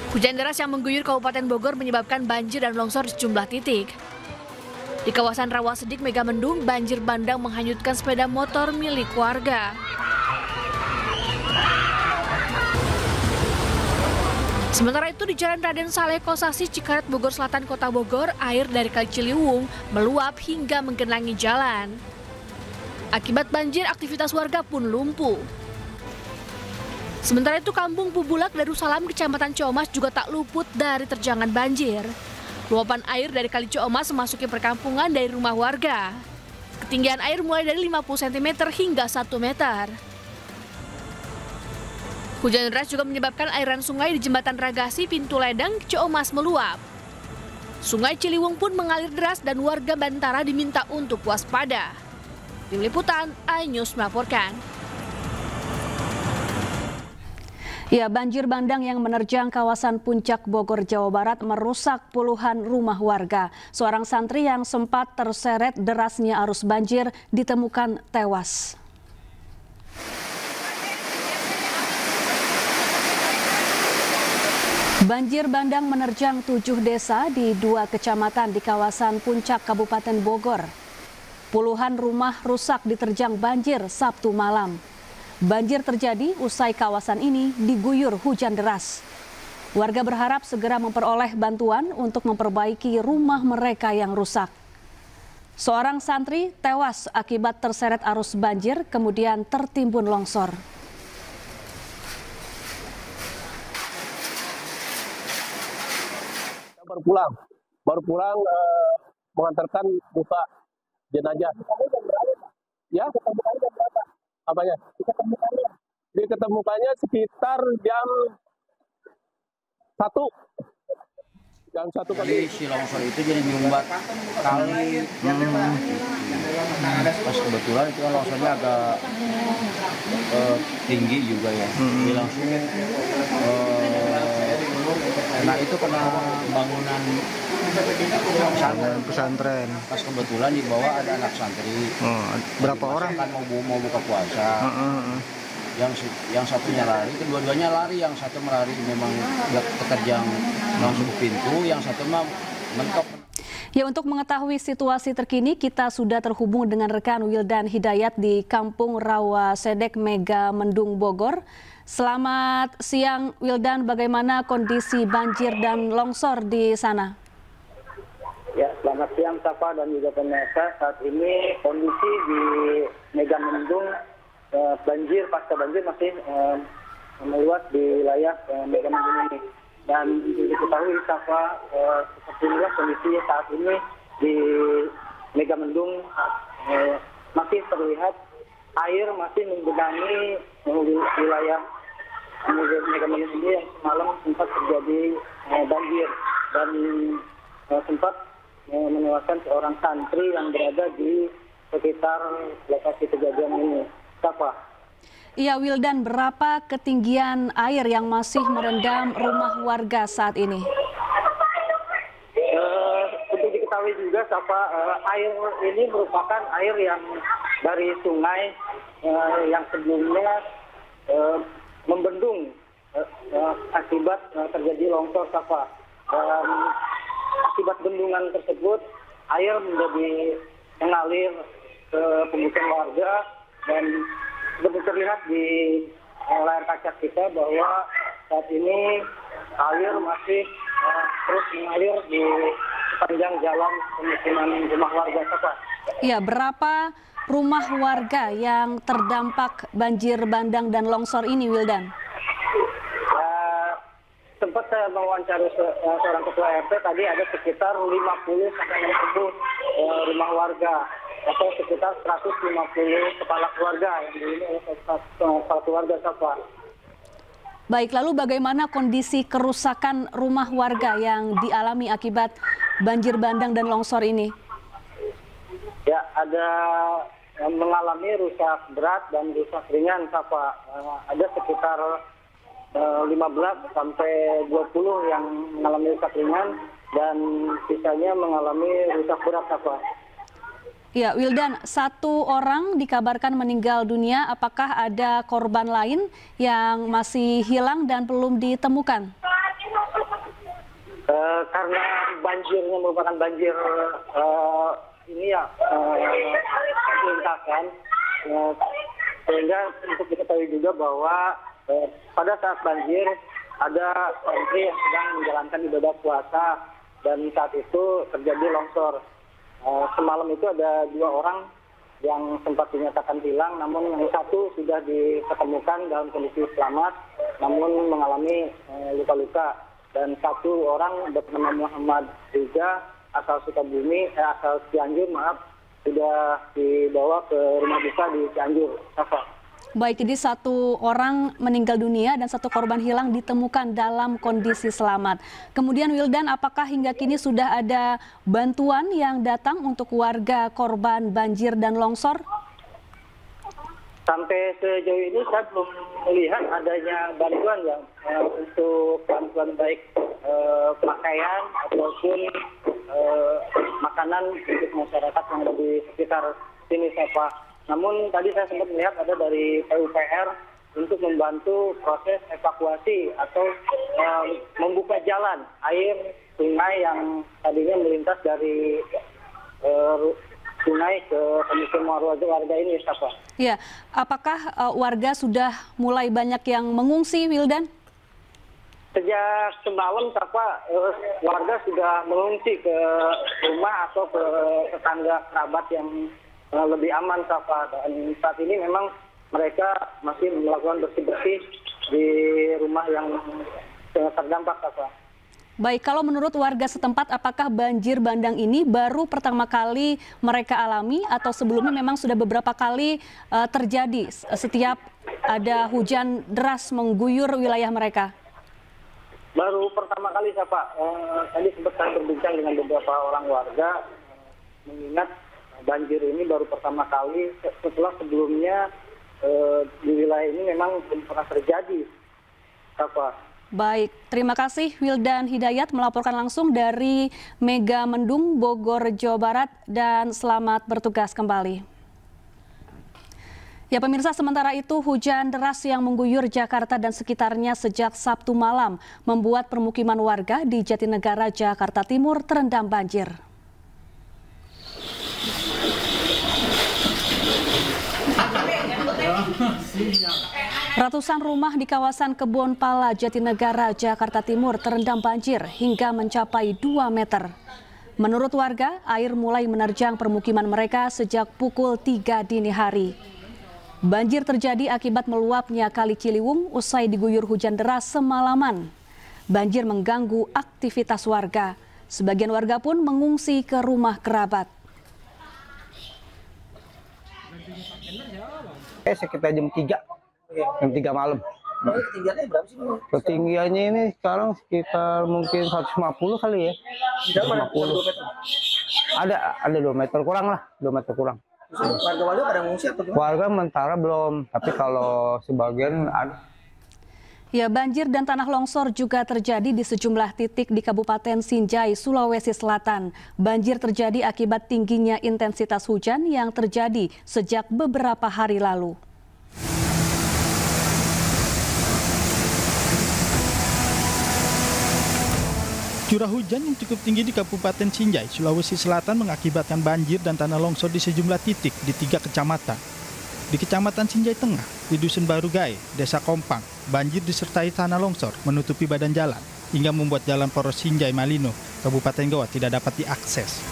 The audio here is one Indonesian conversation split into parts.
Hujan deras yang mengguyur Kabupaten Bogor menyebabkan banjir dan longsor di sejumlah titik. Di kawasan Rawasedik, Megamendung, banjir bandang menghanyutkan sepeda motor milik warga. Sementara itu di Jalan Raden Saleh Kosasi, Cikaret, Bogor Selatan, Kota Bogor, air dari Kali Ciliwung meluap hingga menggenangi jalan. Akibat banjir, aktivitas warga pun lumpuh. Sementara itu Kampung Pubulak, Darussalam, Kecamatan Ciomas juga tak luput dari terjangan banjir. Luapan air dari Kali Ciomas memasuki perkampungan dari rumah warga. Ketinggian air mulai dari 50 cm hingga 1 meter. Hujan deras juga menyebabkan aliran sungai di Jembatan Ragasi, Pintu Ledeng, Ciomas meluap. Sungai Ciliwung pun mengalir deras dan warga Bantara diminta untuk waspada. Tim Liputan, iNews melaporkan. Ya, banjir bandang yang menerjang kawasan Puncak Bogor, Jawa Barat merusak puluhan rumah warga. Seorang santri yang sempat terseret derasnya arus banjir ditemukan tewas. Banjir bandang menerjang 7 desa di 2 kecamatan di kawasan Puncak, Kabupaten Bogor. Puluhan rumah rusak diterjang banjir Sabtu malam. Banjir terjadi usai kawasan ini diguyur hujan deras. Warga berharap segera memperoleh bantuan untuk memperbaiki rumah mereka yang rusak. Seorang santri tewas akibat terseret arus banjir kemudian tertimbun longsor. Baru pulang mengantarkan buka jenazah. Ya, ketemukannya berapa? Apanya? Diketemukannya sekitar jam 1. Jam 1 kali si longsor itu jadi nyumbat kali. Pas kebetulan itu kan longsornya agak tinggi juga ya. Jadi langsung nah itu kena bangunan pesantren. Pas kebetulan di bawah ada anak santri. Berapa orang? Kan mau buka puasa. Yang satunya lari, kedua-duanya lari. Yang satu melari memang keterjang langsung ke pintu, yang satu mah mentok. Ya, untuk mengetahui situasi terkini kita sudah terhubung dengan rekan Wildan Hidayat di Kampung Rawasedek, Megamendung, Bogor. Selamat siang Wildan, bagaimana kondisi banjir dan longsor di sana? Ya, selamat siang Safa dan juga pemirsa. Saat ini kondisi di Megamendung pasca banjir masih meluas di wilayah Megamendung ini. Dan diketahui Safa, seperti inilah kondisi saat ini di Megamendung, masih terlihat air masih menggenangi wilayah Megamendung ini yang semalam sempat terjadi banjir dan sempat menewaskan seorang santri yang berada di sekitar lokasi kejadian ini. Siapa? Iya Wildan, berapa ketinggian air yang masih merendam rumah warga saat ini? Untuk diketahui juga, Safa, air ini merupakan air yang dari sungai yang sebelumnya membendung akibat terjadi longsor, Safa. Dan akibat bendungan tersebut, air menjadi mengalir ke pemukiman warga dan seperti terlihat di layar kaca kita bahwa saat ini air masih terus mengalir di sepanjang jalan pemukiman rumah warga, Safa. Iya, berapa rumah warga yang terdampak banjir bandang dan longsor ini, Wildan? Sempat saya mewawancari seorang ketua RT, tadi ada sekitar 50 sampai 60 rumah warga atau sekitar 150 kepala keluarga yang dihuni oleh kepala keluarga, Safa. Baik, lalu bagaimana kondisi kerusakan rumah warga yang dialami akibat banjir bandang dan longsor ini? Ya, ada yang mengalami rusak berat dan rusak ringan, Safa. Ada sekitar 15 sampai 20 yang mengalami rusak ringan dan sisanya mengalami rusak berat, Safa. Ya, Wildan, 1 orang dikabarkan meninggal dunia. Apakah ada korban lain yang masih hilang dan belum ditemukan? Karena banjirnya merupakan banjir lintasan, sehingga untuk diketahui juga bahwa pada saat banjir ada santri yang sedang menjalankan ibadah puasa dan saat itu terjadi longsor. Semalam itu ada 2 orang yang sempat dinyatakan hilang, namun yang satu sudah diketemukan dalam kondisi selamat, namun mengalami luka-luka. Dan 1 orang bernama Muhammad Riza asal Sukabumi, asal Cianjur, sudah dibawa ke rumah duka di Cianjur. Baik, jadi 1 orang meninggal dunia dan 1 korban hilang ditemukan dalam kondisi selamat. Kemudian Wildan, apakah hingga kini sudah ada bantuan yang datang untuk warga korban banjir dan longsor? Sampai sejauh ini saya belum melihat adanya bantuan ya, untuk bantuan baik pakaian ataupun makanan untuk masyarakat yang ada di sekitar sini, Pak. Namun tadi saya sempat melihat ada dari PUPR untuk membantu proses evakuasi atau membuka jalan air sungai yang tadinya melintas dari sungai ke pemukiman warga ini, Pak. Ya, apakah warga sudah mulai banyak yang mengungsi, Wildan? Sejak semalam, warga sudah mengungsi ke rumah atau ke tetangga kerabat yang lebih aman, dan saat ini memang mereka masih melakukan bersih-bersih di rumah yang terdampak, Baik, kalau menurut warga setempat, apakah banjir bandang ini baru pertama kali mereka alami atau sebelumnya memang sudah beberapa kali terjadi setiap ada hujan deras mengguyur wilayah mereka? Baru pertama kali, Pak. Tadi sempat saya berbincang dengan beberapa orang warga, mengingat banjir ini baru pertama kali setelah sebelumnya di wilayah ini memang belum pernah terjadi, Pak. Baik, terima kasih Wildan Hidayat melaporkan langsung dari Mega Mendung, Bogor, Jawa Barat, dan selamat bertugas kembali. Ya pemirsa, sementara itu hujan deras yang mengguyur Jakarta dan sekitarnya sejak Sabtu malam membuat permukiman warga di Jatinegara, Jakarta Timur terendam banjir. Ratusan rumah di kawasan Kebon Pala, Jatinegara, Jakarta Timur terendam banjir hingga mencapai 2 meter. Menurut warga, air mulai menerjang permukiman mereka sejak pukul 3 dini hari. Banjir terjadi akibat meluapnya Kali Ciliwung usai diguyur hujan deras semalaman. Banjir mengganggu aktivitas warga. Sebagian warga pun mengungsi ke rumah kerabat. Sekitar jam 3 malam. Ketinggiannya berapa sih? Ketinggiannya ini sekarang sekitar mungkin 150 kali ya. 150. Ada 2 meter kurang lah, 2 meter kurang. Warga-warga pada mengungsi atau gimana? Warga sementara belum, tapi kalau sebagian ada. Ya, banjir dan tanah longsor juga terjadi di sejumlah titik di Kabupaten Sinjai, Sulawesi Selatan. Banjir terjadi akibat tingginya intensitas hujan yang terjadi sejak beberapa hari lalu. Curah hujan yang cukup tinggi di Kabupaten Sinjai, Sulawesi Selatan mengakibatkan banjir dan tanah longsor di sejumlah titik di 3 kecamatan. Di Kecamatan Sinjai Tengah, di Dusun Baru Gae, Desa Kompang, banjir disertai tanah longsor menutupi badan jalan hingga membuat jalan poros Sinjai Malino, Kabupaten Goa tidak dapat diakses.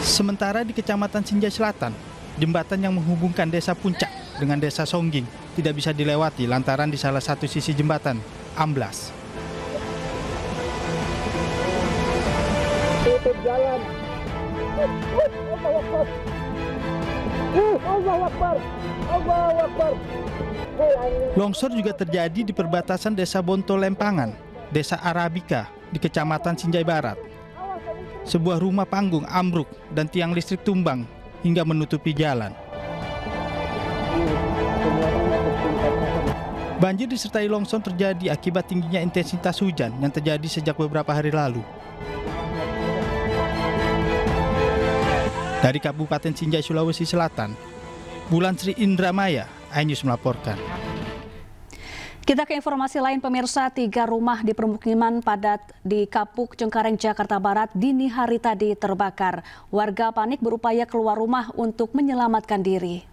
Sementara di Kecamatan Sinjai Selatan, jembatan yang menghubungkan Desa Puncak dengan Desa Songging tidak bisa dilewati lantaran di salah satu sisi jembatan amblas. Tutup jalan. Allahu Akbar. Allahu Akbar. Longsor juga terjadi di perbatasan Desa Bonto Lempangan, Desa Arabika di Kecamatan Sinjai Barat. Sebuah rumah panggung ambruk dan tiang listrik tumbang hingga menutupi jalan. Banjir disertai longsor terjadi akibat tingginya intensitas hujan yang terjadi sejak beberapa hari lalu. Dari Kabupaten Sinjai, Sulawesi Selatan, Bulan Sri Indramaya iNews melaporkan. Kita ke informasi lain pemirsa, 3 rumah di permukiman padat di Kapuk, Cengkareng, Jakarta Barat dini hari tadi terbakar. Warga panik berupaya keluar rumah untuk menyelamatkan diri.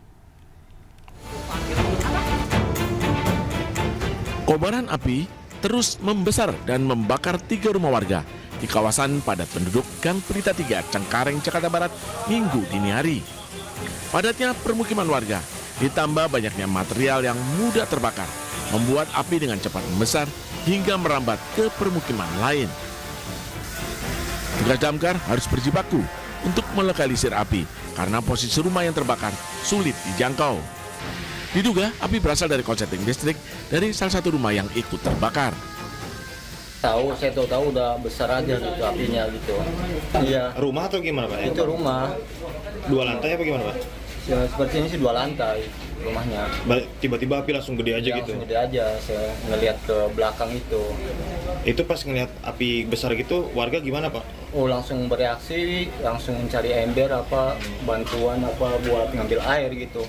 Kobaran api terus membesar dan membakar 3 rumah warga di kawasan padat penduduk Gang Pelita 3, Cengkareng, Jakarta Barat, Minggu dini hari. Padatnya permukiman warga ditambah banyaknya material yang mudah terbakar, membuat api dengan cepat membesar hingga merambat ke permukiman lain. Tugas damkar harus berjibaku untuk melokalisir api karena posisi rumah yang terbakar sulit dijangkau. Diduga api berasal dari korsleting listrik dari salah satu rumah yang ikut terbakar. Saya tahu udah besar aja gitu apinya gitu. Iya. Rumah atau gimana Pak? Itu rumah. 2 lantai apa gimana Pak? Ya, seperti ini sih 2 lantai rumahnya. Tiba-tiba api langsung gede aja gitu? Langsung gede aja, saya ngelihat ke belakang itu. Itu pas ngelihat api besar gitu, warga gimana Pak? Oh, langsung bereaksi, langsung mencari ember apa, bantuan apa buat ngambil air gitu.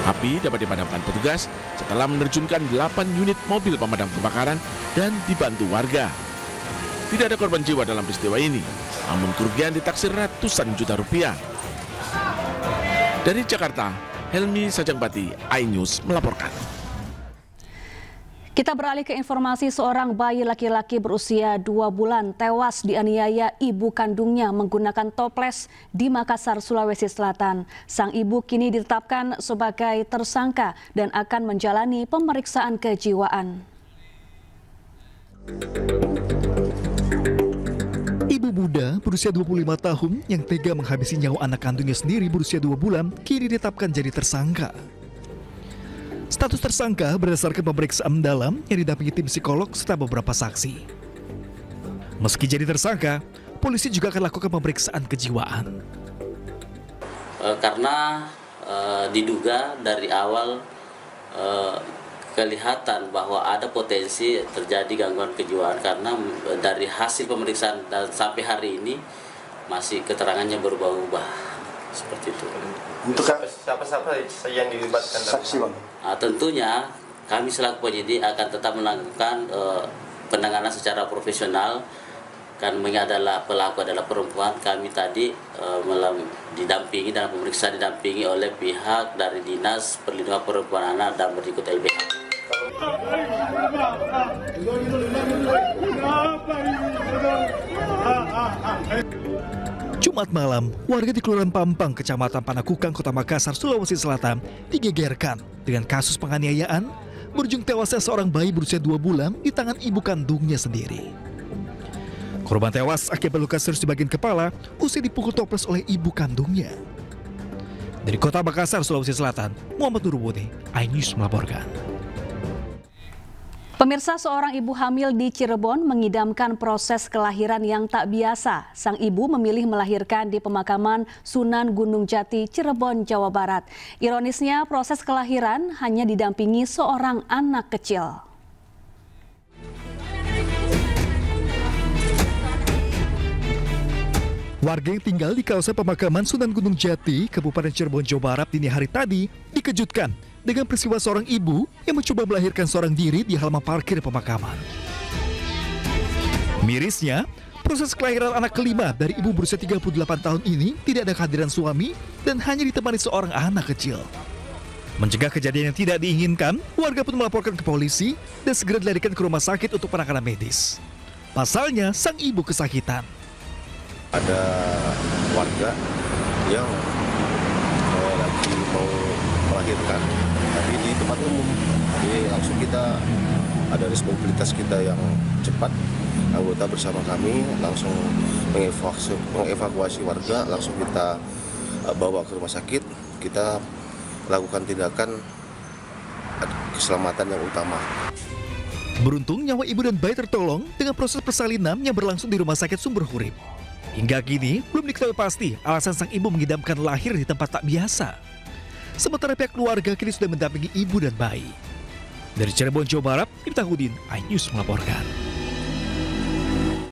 Api dapat dipadamkan petugas setelah menerjunkan 8 unit mobil pemadam kebakaran dan dibantu warga. Tidak ada korban jiwa dalam peristiwa ini, namun kerugian ditaksir ratusan juta rupiah. Dari Jakarta, Helmi Sajangbati, iNews melaporkan. Kita beralih ke informasi, seorang bayi laki-laki berusia 2 bulan tewas dianiaya ibu kandungnya menggunakan toples di Makassar, Sulawesi Selatan. Sang ibu kini ditetapkan sebagai tersangka dan akan menjalani pemeriksaan kejiwaan. Ibu muda berusia 25 tahun yang tega menghabisi nyawa anak kandungnya sendiri berusia 2 bulan kini ditetapkan jadi tersangka. Status tersangka berdasarkan pemeriksaan mendalam yang didampingi tim psikolog serta beberapa saksi. Meski jadi tersangka, polisi juga akan lakukan pemeriksaan kejiwaan. Karena diduga dari awal kelihatan bahwa ada potensi terjadi gangguan kejiwaan karena dari hasil pemeriksaan dan sampai hari ini masih keterangannya berubah-ubah. Seperti itu. Untuk siapa saja yang dilibatkan saksi Bang? Tentunya kami selaku penyidik akan tetap melakukan penanganan secara profesional. Kan adalah pelaku adalah perempuan, kami tadi didampingi dalam pemeriksaan didampingi oleh pihak dari Dinas Perlindungan Perempuan Anak dan berikut LBH. Jumat malam, warga di Kelurahan Pampang, Kecamatan Panakukang, Kota Makassar, Sulawesi Selatan digegerkan dengan kasus penganiayaan berujung tewasnya seorang bayi berusia 2 bulan di tangan ibu kandungnya sendiri. Korban tewas akibat luka serius di bagian kepala usai dipukul toples oleh ibu kandungnya. Dari Kota Makassar, Sulawesi Selatan, Muhammad Nurwudi, iNews melaporkan. Pemirsa, seorang ibu hamil di Cirebon mengidamkan proses kelahiran yang tak biasa. Sang ibu memilih melahirkan di pemakaman Sunan Gunung Jati, Cirebon, Jawa Barat. Ironisnya, proses kelahiran hanya didampingi seorang anak kecil. Warga yang tinggal di kawasan pemakaman Sunan Gunung Jati, Kabupaten Cirebon, Jawa Barat dini hari tadi dikejutkan dengan peristiwa seorang ibu yang mencoba melahirkan seorang diri di halaman parkir pemakaman. Mirisnya, proses kelahiran anak kelima dari ibu berusia 38 tahun ini tidak ada kehadiran suami dan hanya ditemani seorang anak kecil. Mencegah kejadian yang tidak diinginkan, warga pun melaporkan ke polisi dan segera dilarikan ke rumah sakit untuk penanganan medis. Pasalnya, sang ibu kesakitan. Ada warga yang lagi mau melahirkan, tapi di tempat umum. Jadi langsung kita ada responsibilitas kita yang cepat. Anggota bersama kami langsung mengevakuasi warga, langsung kita bawa ke rumah sakit. Kita lakukan tindakan keselamatan yang utama. Beruntung nyawa ibu dan bayi tertolong dengan proses persalinan yang berlangsung di Rumah Sakit Sumber Hurip. Hingga kini belum diketahui pasti alasan sang ibu mengidamkan lahir di tempat tak biasa. Sementara pihak keluarga kini sudah mendampingi ibu dan bayi. Dari Cirebon, Jawa Barat, Miftahudin, iNews melaporkan.